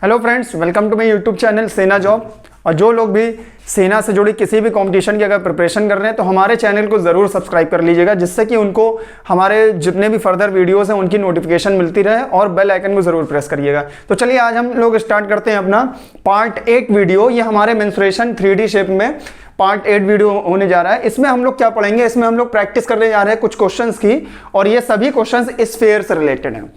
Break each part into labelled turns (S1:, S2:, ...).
S1: Hello friends, welcome to my YouTube channel Sena job. और जो लोग भी सेना से जुड़ी किसी भी कंपटीशन की अगर प्रिपरेशन कर रहे हैं तो हमारे चैनल को ज़रूर सब्सक्राइब कर लीजिएगा, जिससे कि उनको हमारे जितने भी फर्दर वीडियोस हैं उनकी नोटिफिकेशन मिलती रहे, और बेल आइकन को ज़रूर प्रेस करिएगा। तो चलिए आज हम लोग स्टार्ट करते हैं अपना पार्ट 8 वीडियो। ये हमारे मेंस्ट्रुएशन 3D शेप में पार्ट 8 वीडियो होने जा रहा है। इसमें हम लोग क्या पढ़ेंगे, इसमें हम लोग प्रैक्टिस करने जा रहे हैं कुछ क्वेश्चंस की, और ये सभी क्वेश्चंस स्फीयर से रिलेटेड हैं,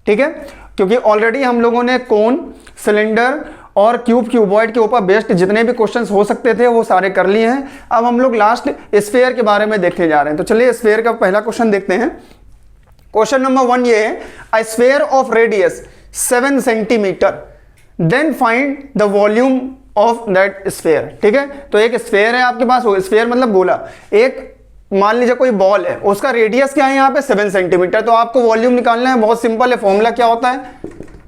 S1: ठीक है। क्योंकि ऑलरेडी हम लोगों ने कोन, सिलेंडर और क्यूबॉइड के ऊपर बेस्ड जितने भी क्वेश्चंस हो सकते थे वो सारे कर लिए हैं। अब हम लोग लास्ट स्फीयर के बारे में देखने जा रहे हैं। तो चलिए स्फीयर का पहला क्वेश्चन देखते हैं। क्वेश्चन नंबर 1 ये है, a sphere of radius 7 centimetre, then find the volume of that sphere. ठीक है, तो एक स्फीयर है आपके पास, स्फीयर मतलब गोला। एक मान लीजिए कोई बॉल है, उसका रेडियस क्या है यहाँ पे 7 सेंटीमीटर। तो आपको वॉल्यूम निकालना है, बहुत सिंपल है। फॉर्मूला क्या होता है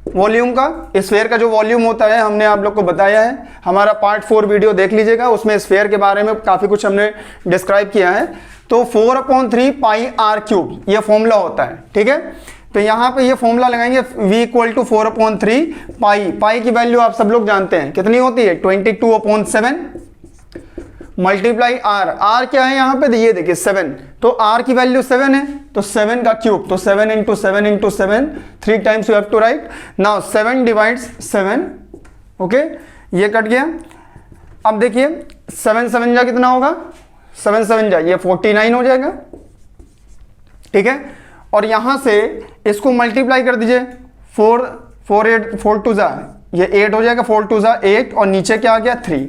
S1: वॉल्यूम का? स्फीयर का जो वॉल्यूम होता है हमने आप लोग को बताया है, हमारा पार्ट 4 वीडियो देख लीजिएगा, उसमें स्फीयर के बारे में काफी कुछ हमने डिस्क्राइब किया है। तो 4/3 पाई आर क्यूब ये फॉर्मूला होता है, ठीक है। तो यहाँ पे ये फॉर्मूला लगाएंगे, v = 4/3 पाई की वैल्यू आप सब लोग जानते हैं कितनी होती है, 22/7 मल्टीप्लाई आर क्या है यहाँ पे, ये देखिए 7, तो आर की वैल्यू 7 है, तो 7 का क्यूब, तो 7 × 7 × 7, 3 times you have to write. Now 7 divides 7, okay, ये कट गया। अब देखिए 7 7 जा कितना होगा, 7 7 जा ये 49 हो जाएगा, ठीक है। और यहां से इसको मल्टीप्लाई कर दीजिए, 4 2 जा ये 8 हो जाएगा, 4 2 जा 8, और नीचे क्या आ गया 3,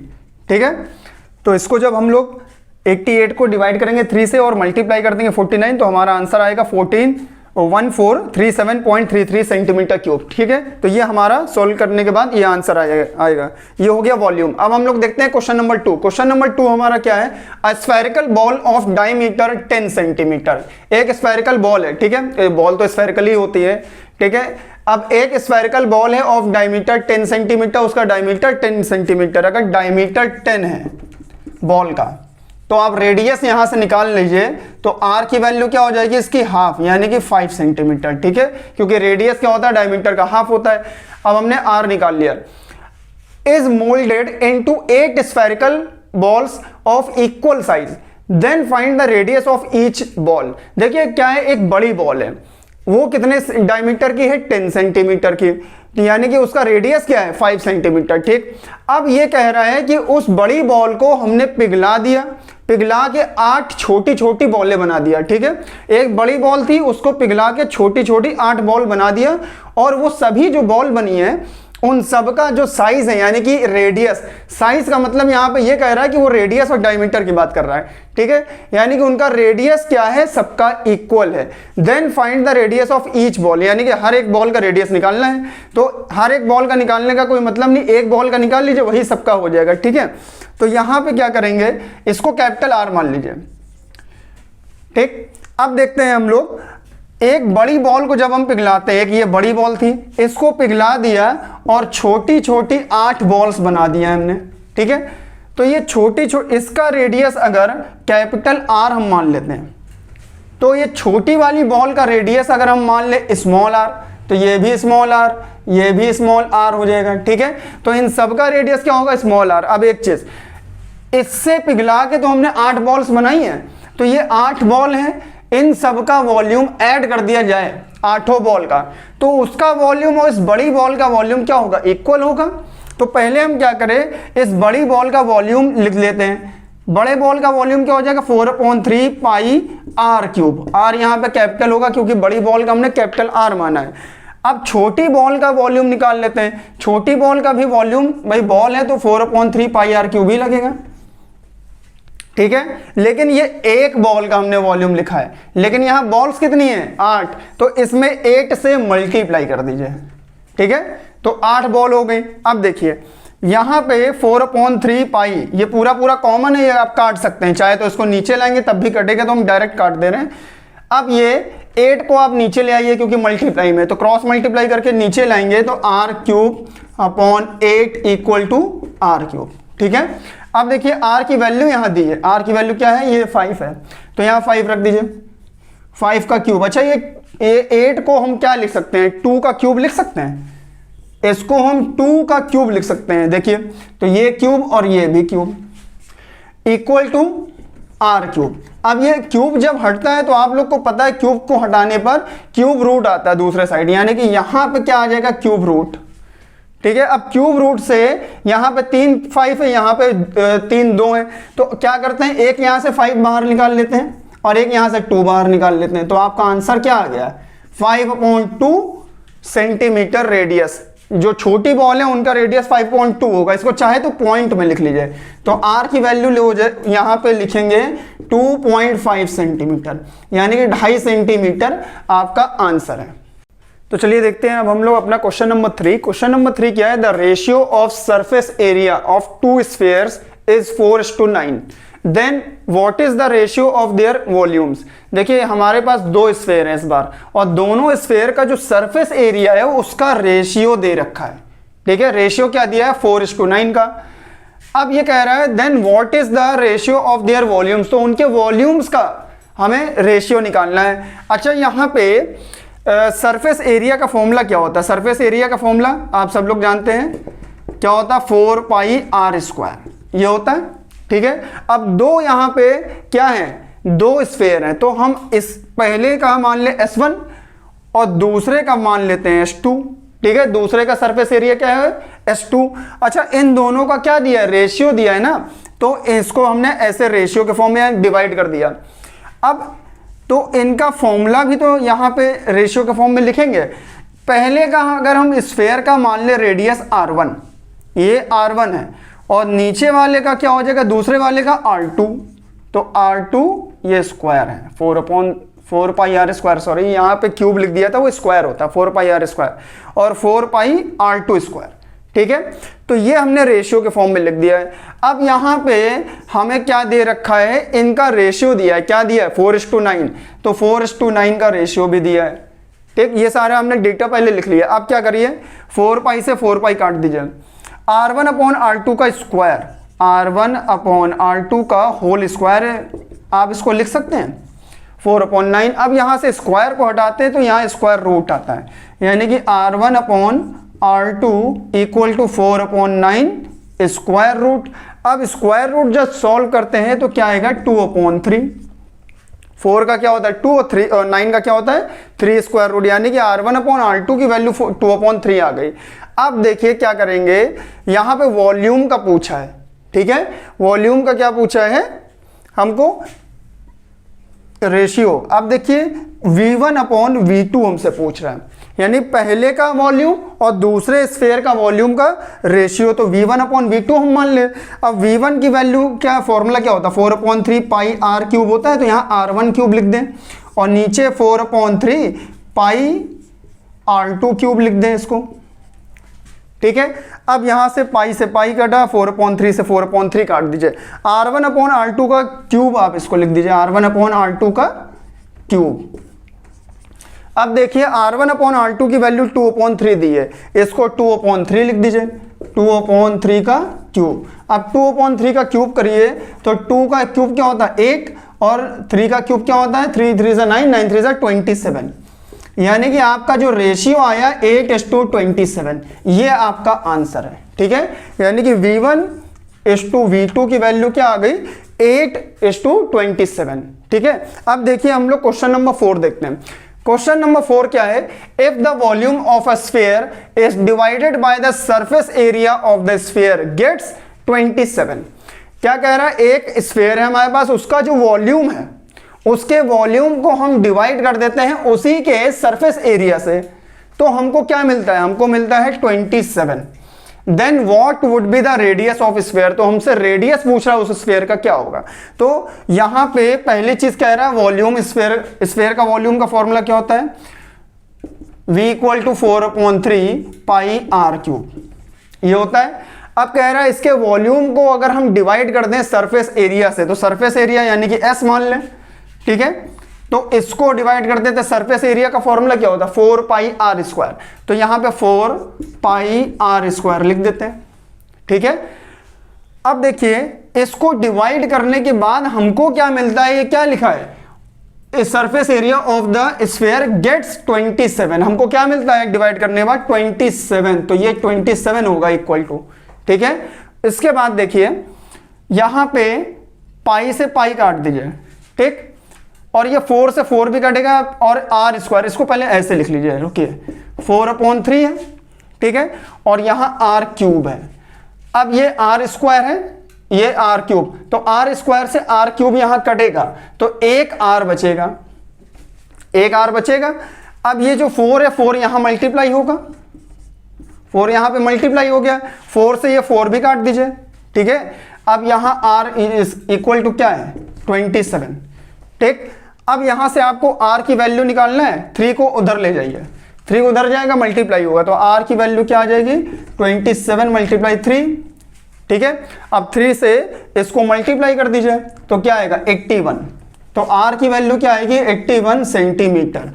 S1: ठीक है। तो इसको जब हम लोग 88 को डिवाइड करेंगे 3 से और मल्टीप्लाई कर देंगे 49, तो हमारा आंसर आएगा 1437.33 सेंटीमीटर क्यूब, ठीक है। तो ये हमारा सोल्व करने के बाद ये आंसर आएगा। ये हो गया वॉल्यूम। अब हम लोग देखते हैं क्वेश्चन नंबर 2। क्वेश्चन नंबर 2 हमारा क्या है, a spherical ball of diameter 10 centimetre. एक स्फेरिकल बॉल है, ठीक है, बॉल तो स्फेरिकल ही होती है, ठीक है। अब एक स्फेरिकल बॉल है ऑफ डायमीटर 10 सेंटीमीटर, उसका डायमीटर 10 सेंटीमीटर। अगर डायमीटर 10 है बॉल का, तो आप रेडियस यहां से निकाल लीजिए, तो आर की वैल्यू क्या हो जाएगी इसकी, हाफ, यानी कि 5 सेंटीमीटर, ठीक है। क्योंकि रेडियस क्या होता है, डायमीटर का हाफ होता है। अब हमने आर निकाल लिया। Is moulded into 8 spherical balls of equal size, then find the radius of each ball. देखिए क्या है, एक बड़ी बॉल है, वो कितने डायमीटर की है, 10 सेंटीमीटर की, यानी कि उसका रेडियस क्या है 5 सेंटीमीटर, ठीक। अब ये कह रहा है कि उस बड़ी बॉल को हमने पिघला दिया, पिघला के 8 छोटी छोटी बॉलें बना दिया, ठीक है। एक बड़ी बॉल थी, उसको पिघला के छोटी छोटी 8 बॉल बना दिया, और वो सभी जो बॉल बनी है उन सब का जो साइज है, यानी कि रेडियस, साइज का मतलब यहाँ पे ये कह रहा है कि वो रेडियस और डायमीटर की बात कर रहा है, ठीक है। यानी कि उनका रेडियस क्या है, सबका इक्वल है। Then find the radius of each ball, यानी कि हर एक बॉल का रेडियस निकालना है। तो हर एक बॉल का निकालने का कोई मतलब नहीं, एक बॉल का निकाल लीजिए, वही सबका हो जाएगा, ठीक है। तो यहाँ पे क्या करेंगे, इसको कैपिटल आर मान लीजिए, ठीक। अब देखते हैं हम लोग, एक बड़ी बॉल को जब हम पिघलाते हैं, एक ये बड़ी बॉल थी, इसको पिघला दिया और छोटी छोटी 8 बॉल्स बना दिया हमने, ठीक है। तो ये छोटी इसका रेडियस अगर कैपिटल आर हम मान लेते हैं, तो ये छोटी वाली बॉल का रेडियस अगर हम मान ले स्मॉल आर, तो ये भी स्मॉल आर, ये भी स्मॉल आर हो जाएगा, ठीक है। तो इन सब का रेडियस क्या होगा, स्मॉल आर। अब एक चीज, इससे पिघला के तो हमने 8 बॉल्स बनाई है, तो ये 8 बॉल हैं, इन सब का वॉल्यूम ऐड कर दिया जाए 8 बॉल का, तो उसका वॉल्यूम और इस बड़ी बॉल का वॉल्यूम क्या होगा, इक्वल होगा। तो पहले हम क्या करें, इस बड़ी बॉल का वॉल्यूम लिख लेते हैं। बड़े बॉल का वॉल्यूम क्या हो जाएगा, 4/3 पाई आर क्यूब। आर यहाँ पे कैपिटल होगा क्योंकि बड़ी बॉल का हमने कैपिटल आर माना है। अब छोटी बॉल का वॉल्यूम निकाल लेते हैं। छोटी बॉल का भी वॉल्यूम, भाई बॉल है तो 4/3 पाई आर क्यूब ही लगेगा, ठीक है। लेकिन ये एक बॉल का हमने वॉल्यूम लिखा है, लेकिन यहां बॉल्स कितनी है, 8, तो इसमें 8 से मल्टीप्लाई कर दीजिए, ठीक है। तो 8 बॉल हो गई। अब देखिए यहां पे 4/3 पाई, ये पूरा कॉमन है, ये आप काट सकते हैं, चाहे तो इसको नीचे लाएंगे तब भी कटेगा, तो हम डायरेक्ट काट दे रहे हैं। अब ये 8 को आप नीचे ले आइए क्योंकि मल्टीप्लाई में, तो क्रॉस मल्टीप्लाई करके नीचे लाएंगे तो r3/8 = r3, ठीक है। अब देखिए r की वैल्यू यहां दी है, r की वैल्यू क्या है, ये 5 है, तो यहां 5 रख दीजिए, 5 का क्यूब। अच्छा ये 8 को हम क्या लिख सकते हैं, 2 का क्यूब लिख सकते हैं, इसको हम 2 का क्यूब लिख सकते हैं। देखिए तो ये क्यूब और ये भी cube equal to r cube. अब ये क्यूब जब हटता है तो आप लोग को पता है क्यूब को हटाने पर क्यूब रूट आता है दूसरे साइड, यानी कि यहां पे क्या आ जाएगा क्यूब रूट। ठीक है, अब क्यूब रूट से यहां पे 3 5 है, यहां पे 3 2 है, तो क्या करते हैं एक यहां से 5 बाहर निकाल लेते हैं और एक यहां से 2 बाहर निकाल लेते हैं। तो आपका आंसर क्या आ गया 5/2 सेंटीमीटर रेडियस। जो छोटी बॉल है उनका रेडियस 5.2 होगा, इसको चाहे तो पॉइंट में लिख लीजिए। तो आर की वैल्यू ले जाए यहां पे लिखेंगे 2.5 सेंटीमीटर, यानी कि 2.5 सेंटीमीटर आपका आंसर है। तो चलिए देखते हैं अब हम लोग अपना क्वेश्चन नंबर 3। क्वेश्चन नंबर 3 क्या है, the ratio of surface area of 2 spheres is 4:9, then what is the ratio of their volumes. देखिए हमारे पास 2 स्फीयर हैं इस बार, और दोनों स्फीयर का जो सरफेस एरिया है उसका रेशियो दे रखा है। ठीक है, रेशियो क्या दिया है 4:9 का। अब ये कह रहा है then what is the ratio of their volumes, तो उनके वॉल्यूम्स का हमें रेशियो निकालना है। अच्छा यहाँ पे सरफेस एरिया का फॉर्मूला क्या होता है, सरफेस एरिया का फॉर्मूला आप सब लोग जानते हैं क्या होता है 4πr², ये होता है। ठीक है, अब दो यहां पे क्या है 2 स्फीयर हैं, तो हम इस पहले का मान ले S1 और दूसरे का मान लेते हैं S2। ठीक है, दूसरे का सरफेस एरिया क्या है S2। अच्छा इन दोनों का क्या दिया है रेशियो दिया है ना, तो इसको हमने ऐसे रेशियो के फॉर्म में डिवाइड कर दिया। अब तो इनका फॉर्मूला भी तो यहाँ पे रेशियो के फॉर्म में लिखेंगे। पहले का अगर हम स्फीयर का मान ले रेडियस R1, ये R1 है, और नीचे वाले का क्या हो जाएगा दूसरे वाले का R2, तो R2 ये स्क्वायर है 4πr², सॉरी यहाँ पे क्यूब लिख दिया था वो स्क्वायर होता है 4πr² और 4πr²। ठीक है, तो ये हमने रेशियो के फॉर्म में लिख दिया है। अब यहाँ पे हमें क्या दे रखा है, इनका रेशियो दिया है, क्या दिया है 4:9, तो 4:9 का रेशियो भी दिया है। ठीक, ये सारा हमने डेटा पहले लिख लिया। अब क्या करिए 4π से 4π काट दीजिए, R1/R2 का स्क्वायर, R1/R2 का होल स्क्वायर है, आप इसको लिख सकते हैं 4/9। अब यहाँ से स्क्वायर को हटाते हैं तो यहाँ स्क्वायर रूट आता है, यानी कि R1/R2 equal to 4/9 square root. अब स्क्वायर रूट जब सॉल्व करते हैं तो क्या आएगा 2/3। 4 का क्या होता है 2 और 3 और 9 का क्या होता है 3 स्क्वायर रूट, यानी कि R1/R2 की वैल्यू 2/3 आ गई। अब देखिए क्या करेंगे, यहां पे वॉल्यूम का पूछा है। ठीक है, वॉल्यूम का क्या पूछा है हमको रेशियो। अब देखिए V1/V2 हमसे पूछ रहा है, यानी पहले का वॉल्यूम और दूसरे स्फीयर का वॉल्यूम का रेशियो, तो V1/V2 हम मान ले। अब V1 की वैल्यू क्या फॉर्मूला क्या होता है 4/3πr³ होता है, तो यहाँ R1³ लिख दें और नीचे 4/3πr2³ लिख दें इसको। ठीक है, अब यहां से पाई से पाई कटा, 4/3 से 4/3 काट दीजिए। R1/R2 का क्यूब आप इसको लिख दीजिए, R1/R2 का क्यूब। अब देखिए R1/R2 की वैल्यू 2/3 दी है, इसको 2/3 लिख दीजिए, 2/3 का क्यूब। अब 2/3 का क्यूब करिए तो 2 का क्यूब क्या होता है 8 और 3 का क्यूब क्या होता है 3 3 से 9, 9 3 से 27, यानी कि आपका जो रेशियो आया 8:27, ये आपका आंसर है। ठीक है, यानी कि V1:V2 की वैल्यू क्या आ गई 8:27। ठीक है, अब देखिए हम लोग क्वेश्चन नंबर 4 देखते हैं। क्वेश्चन नंबर 4 क्या है, if the volume of a sphere is divided by the surface area of the sphere gets 27। क्या कह रहा है, एक स्फीयर है हमारे पास, उसका जो वॉल्यूम है उसके वॉल्यूम को हम डिवाइड कर देते हैं उसी के सरफेस एरिया से, तो हमको क्या मिलता है, हमको मिलता है 27। Then what would be the radius of sphere, तो हमसे रेडियस पूछ रहा है उस स्फीयर का क्या होगा। तो यहां पे पहली चीज कह रहा है वॉल्यूम, स्फीयर का वॉल्यूम का फॉर्मूला क्या होता है V = 4/3πr³, ये होता है। अब कह रहा है इसके वॉल्यूम को अगर हम डिवाइड कर दें सरफेस एरिया से, तो सरफेस एरिया यानी कि S मान लें। ठीक है, तो इसको डिवाइड कर देते, सरफेस एरिया का फॉर्मूला क्या होता है 4πr², तो यहां पे 4πr² लिख देते हैं। ठीक है, अब देखिए इसको डिवाइड करने के बाद हमको क्या मिलता है, ये क्या लिखा है surface area of the sphere gets 27, हमको क्या मिलता है डिवाइड करने के बाद 27, तो ये 27 होगा इक्वल टू, ठीक है। इसके बाद देखिए यहां पे पाई से पाई काट दीजिए, ठीक, और ये 4 से 4 भी कटेगा और आर स्क्वायर, इसको पहले ऐसे लिख लीजिए, रुकिए, 4/3 है, ठीक है, और यहां आर क्यूब है। अब ये आर स्क्वायर है, ये आर क्यूब, तो आर स्क्वायर से आर क्यूब यहां कटेगा तो एक आर बचेगा, एक आर बचेगा। अब ये जो 4 है 4 यहां मल्टीप्लाई होगा, 4 यहां पे मल्टीप्लाई हो गया, 4 से ये 4 भी काट दीजिए, ठीक है। अब यहां आर इक्वल टू क्या है 27, ठीक। अब यहां से आपको आर की वैल्यू निकालना है, 3 को उधर ले जाइए, 3 उधर जाएगा मल्टीप्लाई होगा, तो आर की वैल्यू क्या आ जाएगी 27 × 3, ठीक है। अब 3 से इसको मल्टीप्लाई कर दीजिए तो क्या आएगा 81, तो आर की वैल्यू क्या आएगी 81 सेंटीमीटर,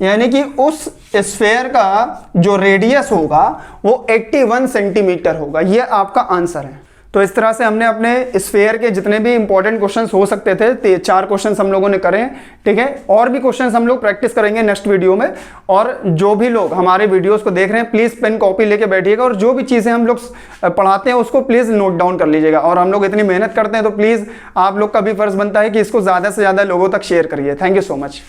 S1: यानी कि उस स्फीयर का जो रेडियस होगा वो 81 सेंटीमीटर होगा। ये आपका आंसर है। तो इस तरह से हमने अपने स्फीयर के जितने भी इंपॉर्टेंट क्वेश्चंस हो सकते थे 4 क्वेश्चंस हम लोगों ने करे, ठीक है। और भी क्वेश्चंस हम लोग प्रैक्टिस करेंगे नेक्स्ट वीडियो में। और जो भी लोग हमारे वीडियोस को देख रहे हैं प्लीज़ पेन कॉपी लेके बैठिएगा और जो भी चीज़ें हम लोग पढ़ाते हैं उसको प्लीज़ नोट डाउन कर लीजिएगा। और हम लोग इतनी मेहनत करते हैं तो प्लीज़ आप लोग का भी फर्ज बनता है कि इसको ज़्यादा से ज़्यादा लोगों तक शेयर करिए। Thank you so much.